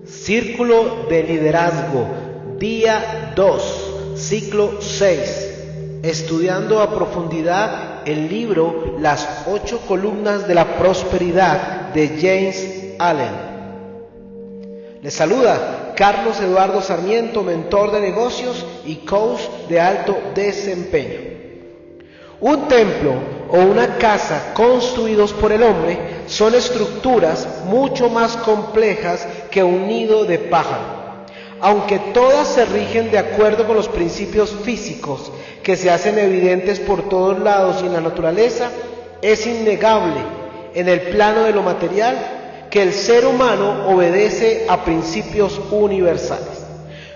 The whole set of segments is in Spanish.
Círculo de Liderazgo, día 2, ciclo 6, estudiando a profundidad el libro Las 8 columnas de la prosperidad de James Allen. Les saluda Carlos Eduardo Sarmiento, mentor de negocios y coach de alto desempeño. Un templo o una casa construidos por el hombre son estructuras mucho más complejas que un nido de pájaro. Aunque todas se rigen de acuerdo con los principios físicos que se hacen evidentes por todos lados y en la naturaleza, es innegable en el plano de lo material que el ser humano obedece a principios universales.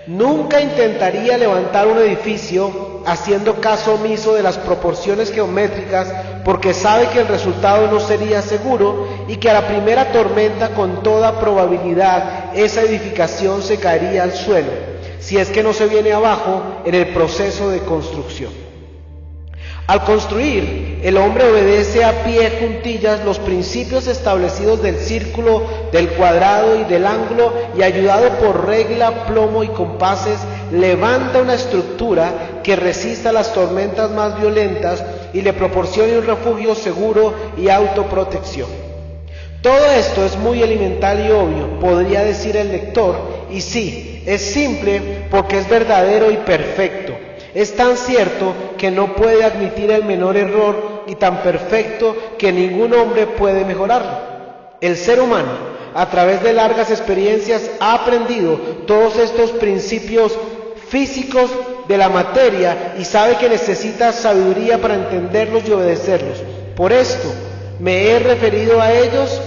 Nunca intentaría levantar un edificio haciendo caso omiso de las proporciones geométricas porque sabe que el resultado no sería seguro y que a la primera tormenta con toda probabilidad esa edificación se caería al suelo, si es que no se viene abajo en el proceso de construcción. Al construir, el hombre obedece a pie juntillas los principios establecidos del círculo, del cuadrado y del ángulo y ayudado por regla, plomo y compases, levanta una estructura que resista las tormentas más violentas y le proporcione un refugio seguro y autoprotección. Todo esto es muy elemental y obvio, podría decir el lector, y sí, es simple porque es verdadero y perfecto. Es tan cierto que no puede admitir el menor error y tan perfecto que ningún hombre puede mejorarlo. El ser humano, a través de largas experiencias, ha aprendido todos estos principios físicos de la materia y sabe que necesita sabiduría para entenderlos y obedecerlos. Por esto me he referido a ellos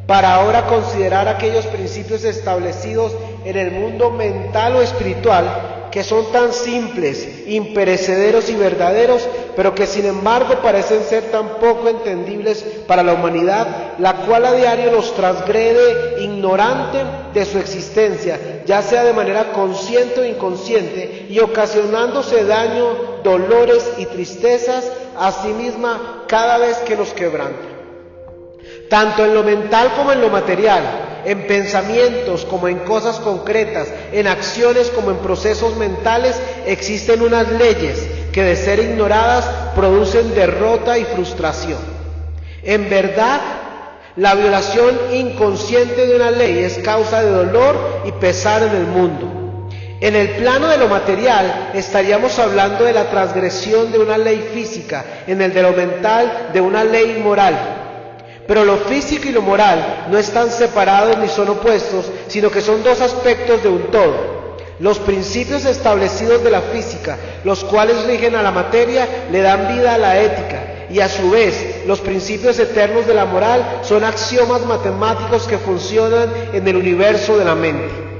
para ahora considerar aquellos principios establecidos en el mundo mental o espiritual que son tan simples, imperecederos y verdaderos, pero que sin embargo parecen ser tan poco entendibles para la humanidad, la cual a diario los transgrede ignorante de su existencia, ya sea de manera consciente o inconsciente, y ocasionándose daño, dolores y tristezas a sí misma cada vez que los quebranta. Tanto en lo mental como en lo material, en pensamientos como en cosas concretas, en acciones como en procesos mentales, existen unas leyes que de ser ignoradas producen derrota y frustración. En verdad, la violación inconsciente de una ley es causa de dolor y pesar en el mundo. En el plano de lo material estaríamos hablando de la transgresión de una ley física, en el de lo mental de una ley moral. Pero lo físico y lo moral no están separados ni son opuestos, sino que son dos aspectos de un todo. Los principios establecidos de la física, los cuales rigen a la materia, le dan vida a la ética, y a su vez, los principios eternos de la moral son axiomas matemáticos que funcionan en el universo de la mente.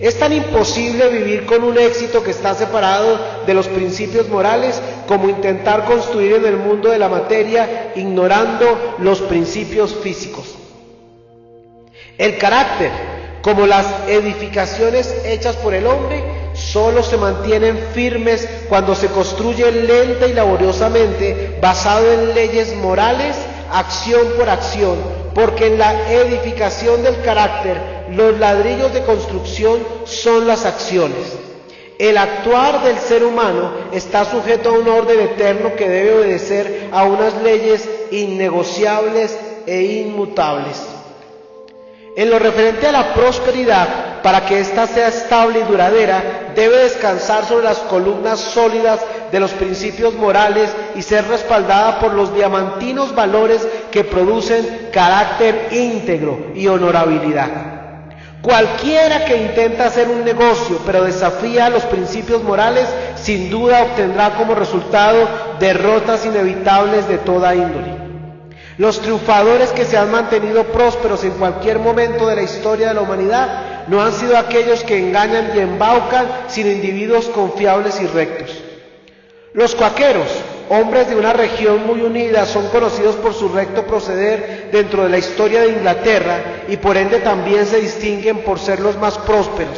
Es tan imposible vivir con un éxito que está separado de los principios morales como intentar construir en el mundo de la materia ignorando los principios físicos. El carácter, como las edificaciones hechas por el hombre, solo se mantienen firmes cuando se construyen lenta y laboriosamente basado en leyes morales, acción por acción, porque en la edificación del carácter los ladrillos de construcción son las acciones. El actuar del ser humano está sujeto a un orden eterno que debe obedecer a unas leyes innegociables e inmutables. En lo referente a la prosperidad, para que ésta sea estable y duradera, debe descansar sobre las columnas sólidas de los principios morales y ser respaldada por los diamantinos valores que producen carácter íntegro y honorabilidad. Cualquiera que intenta hacer un negocio pero desafía los principios morales, sin duda obtendrá como resultado derrotas inevitables de toda índole. Los triunfadores que se han mantenido prósperos en cualquier momento de la historia de la humanidad no han sido aquellos que engañan y embaucan, sino individuos confiables y rectos. Los cuáqueros, hombres de una región muy unida, son conocidos por su recto proceder dentro de la historia de Inglaterra y por ende también se distinguen por ser los más prósperos.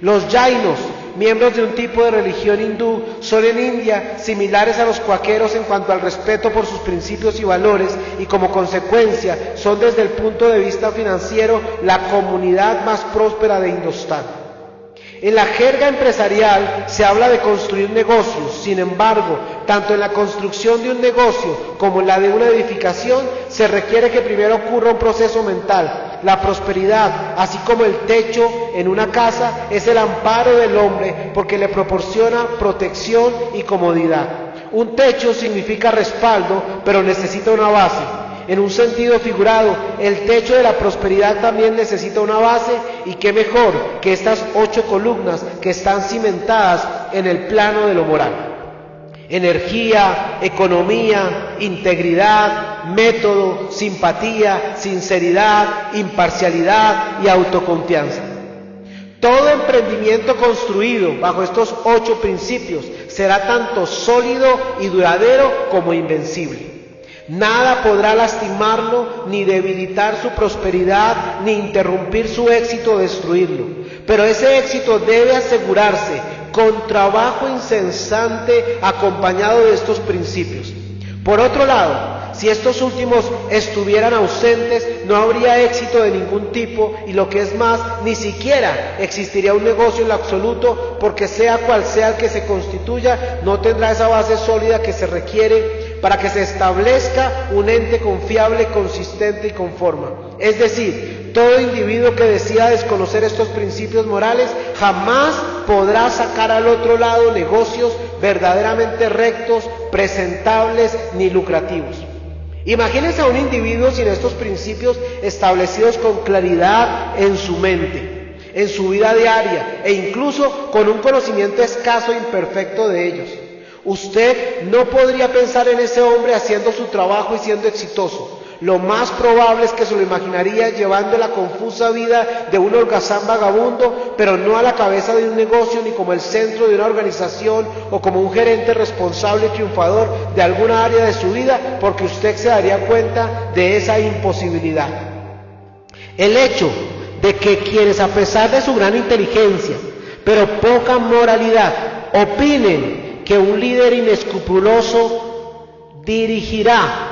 Los jainos, miembros de un tipo de religión hindú, son en India similares a los cuáqueros en cuanto al respeto por sus principios y valores, y como consecuencia son desde el punto de vista financiero la comunidad más próspera de Indostán. En la jerga empresarial se habla de construir negocios. Sin embargo, tanto en la construcción de un negocio como en la de una edificación se requiere que primero ocurra un proceso mental. La prosperidad, así como el techo en una casa, es el amparo del hombre porque le proporciona protección y comodidad. Un techo significa respaldo, pero necesita una base. En un sentido figurado, el techo de la prosperidad también necesita una base, y qué mejor que estas 8 columnas que están cimentadas en el plano de lo moral. Energía, economía, integridad, método, simpatía, sinceridad, imparcialidad y autoconfianza. Todo emprendimiento construido bajo estos 8 principios será tanto sólido y duradero como invencible. Nada podrá lastimarlo, ni debilitar su prosperidad, ni interrumpir su éxito o destruirlo. Pero ese éxito debe asegurarse con trabajo incesante acompañado de estos principios. Por otro lado, si estos últimos estuvieran ausentes, no habría éxito de ningún tipo, y lo que es más, ni siquiera existiría un negocio en lo absoluto, porque sea cual sea el que se constituya, no tendrá esa base sólida que se requiere para que se establezca un ente confiable, consistente y con forma. Es decir, todo individuo que decida desconocer estos principios morales jamás podrá sacar al otro lado negocios verdaderamente rectos, presentables ni lucrativos. Imagínense a un individuo sin estos principios establecidos con claridad en su mente, en su vida diaria, e incluso con un conocimiento escaso e imperfecto de ellos. Usted no podría pensar en ese hombre haciendo su trabajo y siendo exitoso. Lo más probable es que se lo imaginaría llevando la confusa vida de un holgazán vagabundo, pero no a la cabeza de un negocio, ni como el centro de una organización, o como un gerente responsable y triunfador de alguna área de su vida, porque usted se daría cuenta de esa imposibilidad. El hecho de que quienes, a pesar de su gran inteligencia, pero poca moralidad, opinen que un líder inescrupuloso dirigirá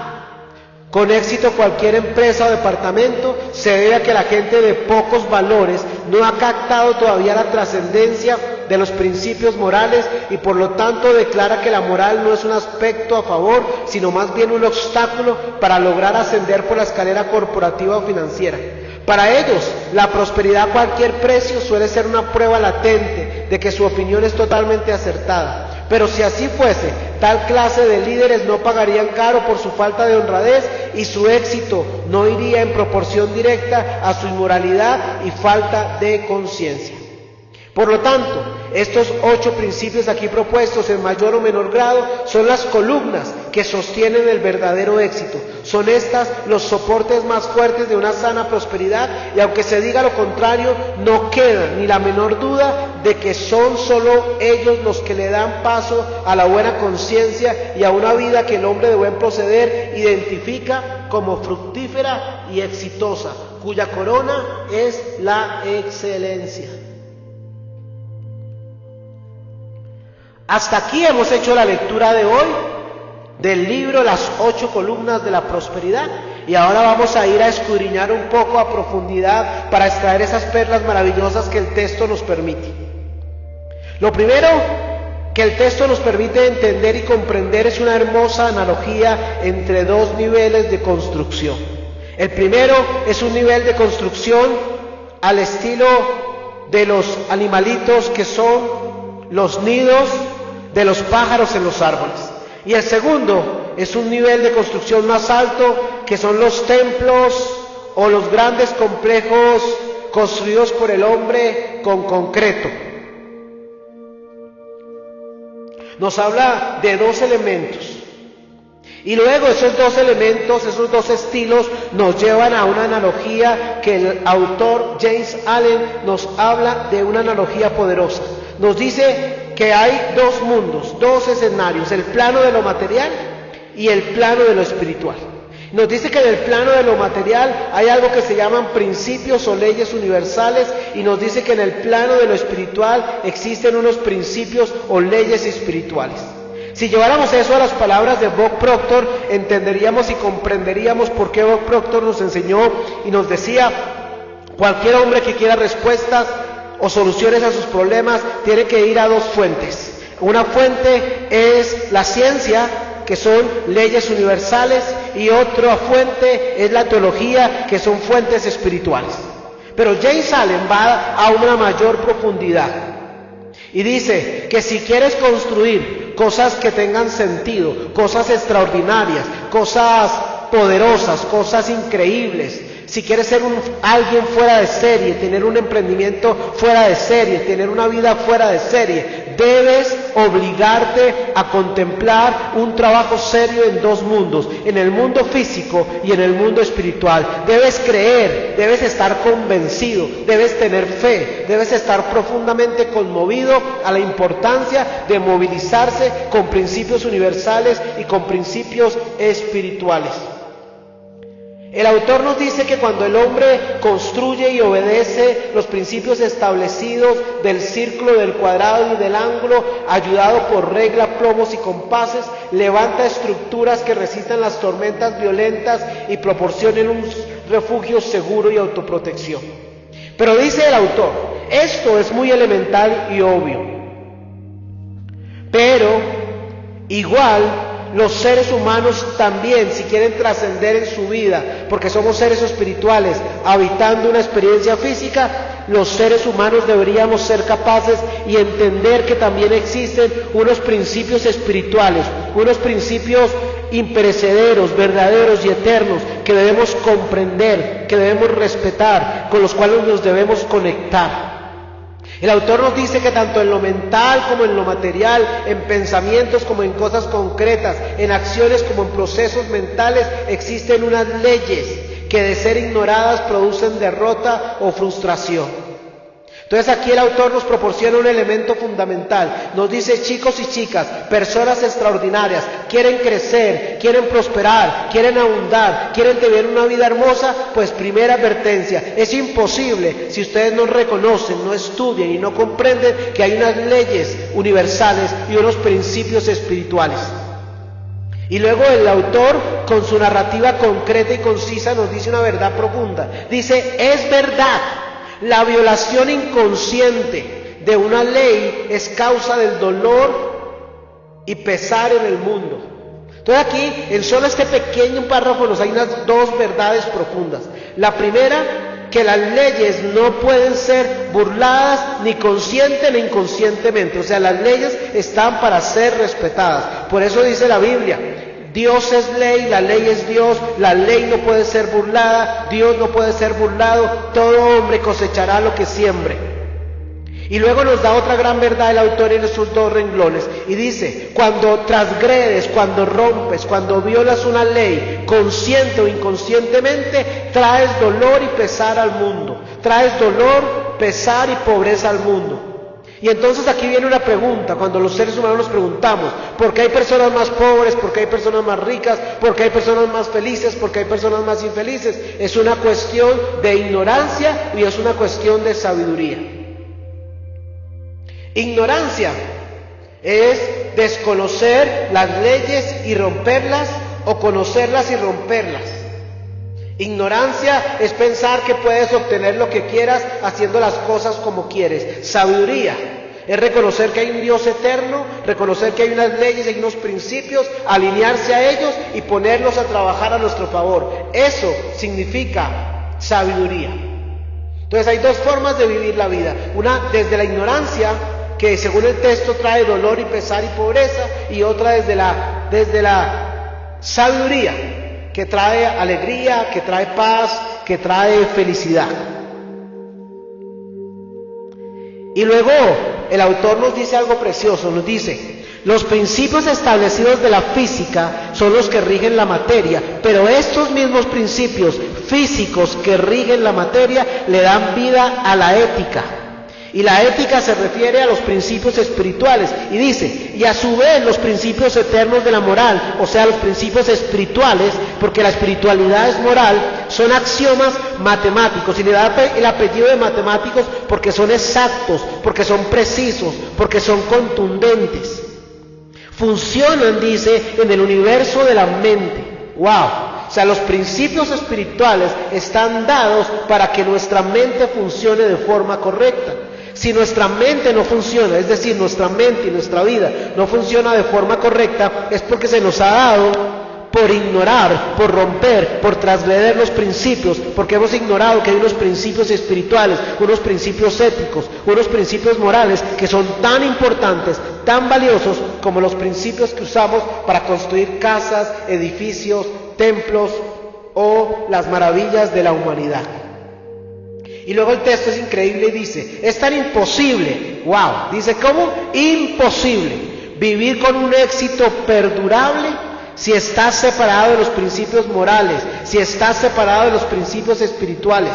con éxito cualquier empresa o departamento, se debe a que la gente de pocos valores no ha captado todavía la trascendencia de los principios morales, y por lo tanto declara que la moral no es un aspecto a favor, sino más bien un obstáculo para lograr ascender por la escalera corporativa o financiera. Para ellos, la prosperidad a cualquier precio suele ser una prueba latente de que su opinión es totalmente acertada. Pero si así fuese, tal clase de líderes no pagarían caro por su falta de honradez, y su éxito no iría en proporción directa a su inmoralidad y falta de conciencia. Por lo tanto, estos 8 principios aquí propuestos en mayor o menor grado son las columnas que sostienen el verdadero éxito. Son estas los soportes más fuertes de una sana prosperidad, y aunque se diga lo contrario, no queda ni la menor duda de que son solo ellos los que le dan paso a la buena conciencia y a una vida que el hombre de buen proceder identifica como fructífera y exitosa, cuya corona es la excelencia. Hasta aquí hemos hecho la lectura de hoy del libro Las 8 columnas de la prosperidad, y ahora vamos a ir a escudriñar un poco a profundidad para extraer esas perlas maravillosas que el texto nos permite. Lo primero que el texto nos permite entender y comprender es una hermosa analogía entre 2 niveles de construcción. El primero es un nivel de construcción al estilo de los animalitos que son los nidos de los pájaros en los árboles. Y el segundo es un nivel de construcción más alto, que son los templos o los grandes complejos construidos por el hombre con concreto. Nos habla de 2 elementos. Y luego esos 2 elementos, esos 2 estilos nos llevan a una analogía que el autor James Allen nos habla de una analogía poderosa. Nos dice que hay 2 mundos, 2 escenarios, el plano de lo material y el plano de lo espiritual. Nos dice que en el plano de lo material hay algo que se llaman principios o leyes universales, y nos dice que en el plano de lo espiritual existen unos principios o leyes espirituales. Si lleváramos eso a las palabras de Bob Proctor, entenderíamos y comprenderíamos por qué Bob Proctor nos enseñó y nos decía: cualquier hombre que quiera respuestas o soluciones a sus problemas tiene que ir a dos fuentes. Una fuente es la ciencia, que son leyes universales, y otra fuente es la teología, que son fuentes espirituales. Pero James Allen va a una mayor profundidad y dice que si quieres construir cosas que tengan sentido, cosas extraordinarias, cosas poderosas, cosas increíbles, si quieres ser alguien fuera de serie, tener un emprendimiento fuera de serie, tener una vida fuera de serie, debes obligarte a contemplar un trabajo serio en dos mundos, en el mundo físico y en el mundo espiritual. Debes creer, debes estar convencido, debes tener fe, debes estar profundamente conmovido a la importancia de movilizarse con principios universales y con principios espirituales. El autor nos dice que cuando el hombre construye y obedece los principios establecidos del círculo, del cuadrado y del ángulo, ayudado por regla, plomos y compases, levanta estructuras que resistan las tormentas violentas y proporcionen un refugio seguro y autoprotección. Pero dice el autor, esto es muy elemental y obvio, pero igual los seres humanos también, si quieren trascender en su vida, porque somos seres espirituales habitando una experiencia física, los seres humanos deberíamos ser capaces y entender que también existen unos principios espirituales, unos principios imperecederos, verdaderos y eternos, que debemos comprender, que debemos respetar, con los cuales nos debemos conectar. El autor nos dice que tanto en lo mental como en lo material, en pensamientos como en cosas concretas, en acciones como en procesos mentales, existen unas leyes que de ser ignoradas producen derrota o frustración. Entonces aquí el autor nos proporciona un elemento fundamental. Nos dice: chicos y chicas, personas extraordinarias, quieren crecer, quieren prosperar, quieren abundar, quieren tener una vida hermosa. Pues primera advertencia: es imposible si ustedes no reconocen, no estudian y no comprenden que hay unas leyes universales y unos principios espirituales. Y luego el autor, con su narrativa concreta y concisa, nos dice una verdad profunda. Dice: es verdad, la violación inconsciente de una ley es causa del dolor y pesar en el mundo. Entonces aquí, en solo este pequeño párrafo, nos hay unas dos verdades profundas. La primera, que las leyes no pueden ser burladas ni consciente ni inconscientemente. O sea, las leyes están para ser respetadas. Por eso dice la Biblia: Dios es ley, la ley es Dios, la ley no puede ser burlada, Dios no puede ser burlado, todo hombre cosechará lo que siembre. Y luego nos da otra gran verdad el autor en esos dos renglones, y dice: cuando transgredes, cuando rompes, cuando violas una ley, consciente o inconscientemente, traes dolor y pesar al mundo, traes dolor, pesar y pobreza al mundo. Y entonces aquí viene una pregunta, cuando los seres humanos nos preguntamos: ¿por qué hay personas más pobres? ¿Por qué hay personas más ricas? ¿Por qué hay personas más felices? ¿Por qué hay personas más infelices? Es una cuestión de ignorancia y es una cuestión de sabiduría. Ignorancia es desconocer las leyes y romperlas, o conocerlas y romperlas. Ignorancia es pensar que puedes obtener lo que quieras haciendo las cosas como quieres. Sabiduría es reconocer que hay un Dios eterno, reconocer que hay unas leyes y unos principios, alinearse a ellos y ponerlos a trabajar a nuestro favor. Eso significa sabiduría. Entonces hay dos formas de vivir la vida: una desde la ignorancia, que según el texto trae dolor y pesar y pobreza, y otra desde la sabiduría, que trae alegría, que trae paz, que trae felicidad. Y luego el autor nos dice algo precioso, nos dice: los principios establecidos de la física son los que rigen la materia, pero estos mismos principios físicos que rigen la materia le dan vida a la ética. Y la ética se refiere a los principios espirituales. Y dice, y a su vez los principios eternos de la moral, o sea, los principios espirituales, porque la espiritualidad es moral, son axiomas matemáticos. Y le da el apellido de matemáticos porque son exactos, porque son precisos, porque son contundentes. Funcionan, dice, en el universo de la mente. ¡Wow! O sea, los principios espirituales están dados para que nuestra mente funcione de forma correcta. Si nuestra mente no funciona, es decir, nuestra mente y nuestra vida no funciona de forma correcta, es porque se nos ha dado por ignorar, por romper, por transgredir los principios, porque hemos ignorado que hay unos principios espirituales, unos principios éticos, unos principios morales que son tan importantes, tan valiosos como los principios que usamos para construir casas, edificios, templos o las maravillas de la humanidad. Y luego el texto es increíble y dice, es tan imposible, wow, dice, ¿cómo? Imposible vivir con un éxito perdurable si estás separado de los principios morales, si estás separado de los principios espirituales.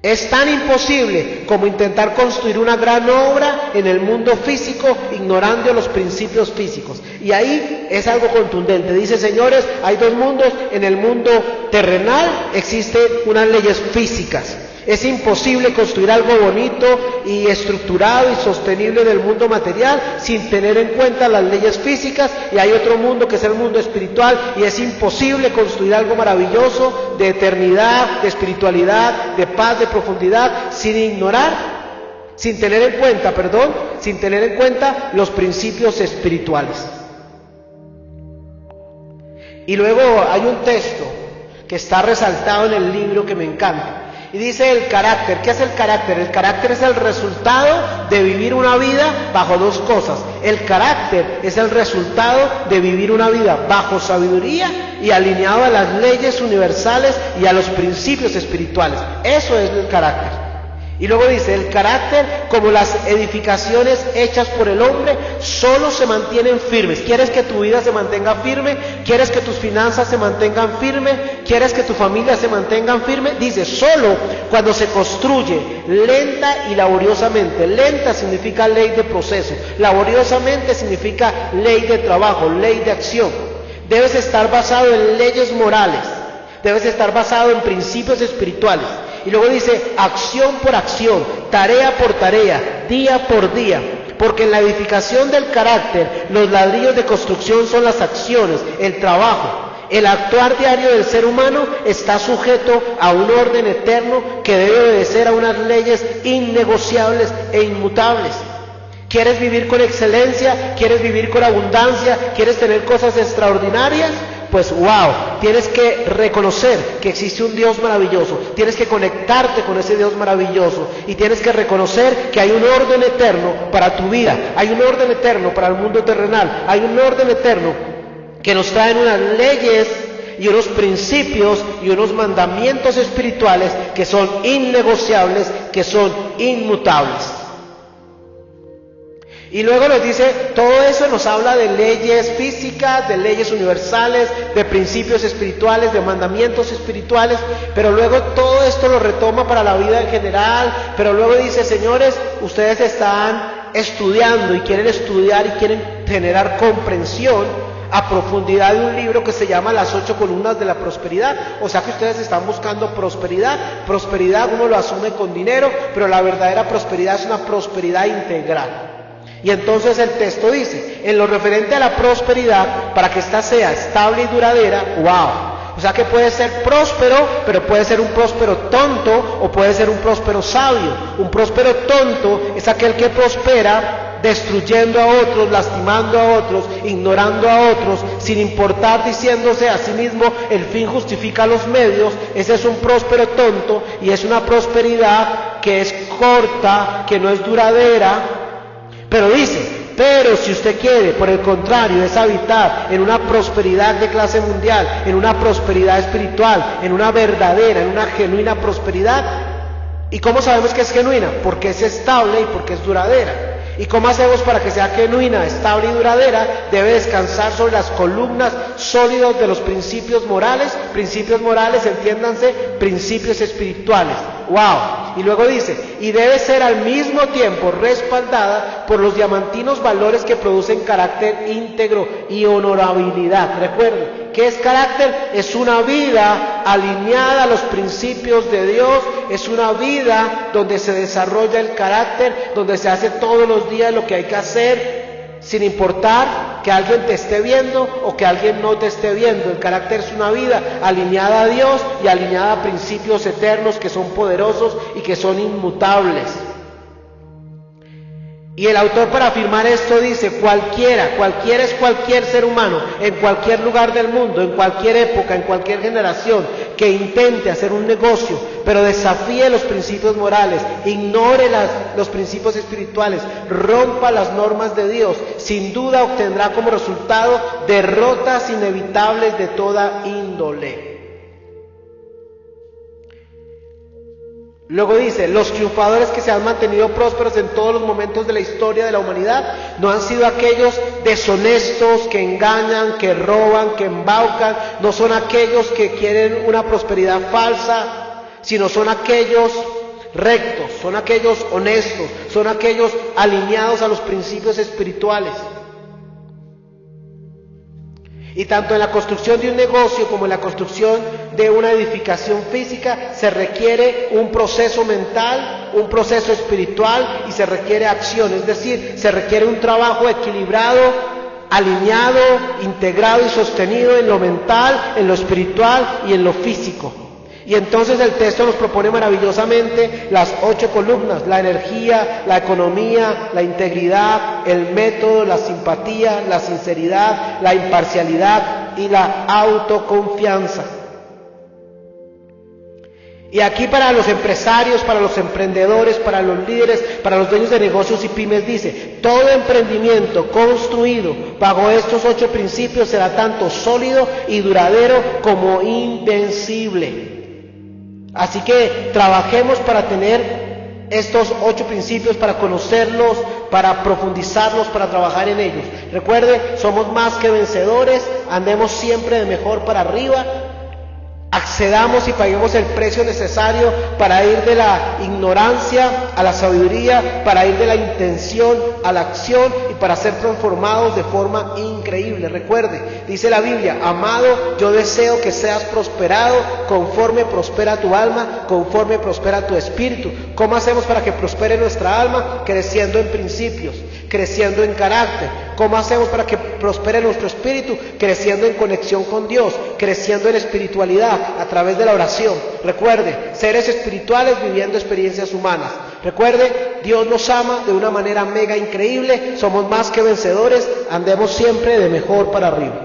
Es tan imposible como intentar construir una gran obra en el mundo físico ignorando los principios físicos. Y ahí es algo contundente. Dice, señores, hay dos mundos. En el mundo terrenal existen unas leyes físicas. Es imposible construir algo bonito y estructurado y sostenible en el mundo material sin tener en cuenta las leyes físicas, y hay otro mundo que es el mundo espiritual, y es imposible construir algo maravilloso de eternidad, de espiritualidad, de paz, de profundidad, sin tener en cuenta los principios espirituales. Y luego hay un texto que está resaltado en el libro que me encanta. Y dice el carácter. ¿Qué es el carácter? El carácter es el resultado de vivir una vida bajo dos cosas. El carácter es el resultado de vivir una vida bajo sabiduría y alineado a las leyes universales y a los principios espirituales. Eso es el carácter. Y luego dice, el carácter, como las edificaciones hechas por el hombre, solo se mantienen firmes. ¿Quieres que tu vida se mantenga firme? ¿Quieres que tus finanzas se mantengan firmes? ¿Quieres que tu familia se mantenga firme? Dice, solo cuando se construye lenta y laboriosamente. Lenta significa ley de proceso. Laboriosamente significa ley de trabajo, ley de acción. Debes estar basado en leyes morales. Debes estar basado en principios espirituales. Y luego dice, acción por acción, tarea por tarea, día por día. Porque en la edificación del carácter, los ladrillos de construcción son las acciones, el trabajo. El actuar diario del ser humano está sujeto a un orden eterno que debe obedecer a unas leyes innegociables e inmutables. ¿Quieres vivir con excelencia? ¿Quieres vivir con abundancia? ¿Quieres tener cosas extraordinarias? Pues wow, tienes que reconocer que existe un Dios maravilloso, tienes que conectarte con ese Dios maravilloso y tienes que reconocer que hay un orden eterno para tu vida, hay un orden eterno para el mundo terrenal, hay un orden eterno que nos traen unas leyes y unos principios y unos mandamientos espirituales que son innegociables, que son inmutables. Y luego nos dice, todo eso nos habla de leyes físicas, de leyes universales, de principios espirituales, de mandamientos espirituales, pero luego todo esto lo retoma para la vida en general, pero luego dice, señores, ustedes están estudiando y quieren estudiar y quieren generar comprensión a profundidad de un libro que se llama Las 8 columnas de la prosperidad. O sea que ustedes están buscando prosperidad. Prosperidad uno lo asume con dinero, pero la verdadera prosperidad es una prosperidad integral. Y entonces el texto dice, en lo referente a la prosperidad, para que ésta sea estable y duradera, wow. O sea que puede ser próspero, pero puede ser un próspero tonto o puede ser un próspero sabio. Un próspero tonto es aquel que prospera destruyendo a otros, lastimando a otros, ignorando a otros, sin importar, diciéndose a sí mismo, el fin justifica los medios. Ese es un próspero tonto y es una prosperidad que es corta, que no es duradera. Pero dice, pero si usted quiere, por el contrario, es habitar en una prosperidad de clase mundial, en una prosperidad espiritual, en una verdadera, en una genuina prosperidad. ¿Y cómo sabemos que es genuina? Porque es estable y porque es duradera. ¿Y cómo hacemos para que sea genuina, estable y duradera? Debe descansar sobre las columnas sólidas de los principios morales, entiéndanse, principios espirituales. ¡Wow! Y luego dice, y debe ser al mismo tiempo respaldada por los diamantinos valores que producen carácter íntegro y honorabilidad. Recuerden, ¿qué es carácter? Es una vida alineada a los principios de Dios, es una vida donde se desarrolla el carácter, donde se hace todos los días lo que hay que hacer, sin importar que alguien te esté viendo o que alguien no te esté viendo. El carácter es una vida alineada a Dios y alineada a principios eternos que son poderosos y que son inmutables. Y el autor, para afirmar esto, dice: cualquiera es cualquier ser humano, en cualquier lugar del mundo, en cualquier época, en cualquier generación, que intente hacer un negocio, pero desafíe los principios morales, ignore los principios espirituales, rompa las normas de Dios, sin duda obtendrá como resultado derrotas inevitables de toda índole. Luego dice, los triunfadores que se han mantenido prósperos en todos los momentos de la historia de la humanidad no han sido aquellos deshonestos que engañan, que roban, que embaucan, no son aquellos que quieren una prosperidad falsa, sino son aquellos rectos, son aquellos honestos, son aquellos alineados a los principios espirituales. Y tanto en la construcción de un negocio como en la construcción de una edificación física se requiere un proceso mental, un proceso espiritual y se requiere acción, es decir, se requiere un trabajo equilibrado, alineado, integrado y sostenido en lo mental, en lo espiritual y en lo físico. Y entonces el texto nos propone maravillosamente las 8 columnas: la energía, la economía, la integridad, el método, la simpatía, la sinceridad, la imparcialidad y la autoconfianza. Y aquí, para los empresarios, para los emprendedores, para los líderes, para los dueños de negocios y pymes, dice: todo emprendimiento construido bajo estos 8 principios será tanto sólido y duradero como invencible. Así que trabajemos para tener estos 8 principios, para conocerlos, para profundizarlos, para trabajar en ellos. Recuerde, somos más que vencedores, andemos siempre de mejor para arriba, accedamos y paguemos el precio necesario para ir de la ignorancia a la sabiduría, para ir de la intención a la acción y para ser transformados de forma increíble. Recuerde, dice la Biblia: amado, yo deseo que seas prosperado conforme prospera tu alma, conforme prospera tu espíritu. ¿Cómo hacemos para que prospere nuestra alma? Creciendo en principios, creciendo en carácter. ¿Cómo hacemos para que prospere nuestro espíritu? Creciendo en conexión con Dios, creciendo en espiritualidad a través de la oración. Recuerde, seres espirituales viviendo experiencias humanas. Recuerde, Dios nos ama de una manera mega increíble, somos más que vencedores, andemos siempre de mejor para arriba.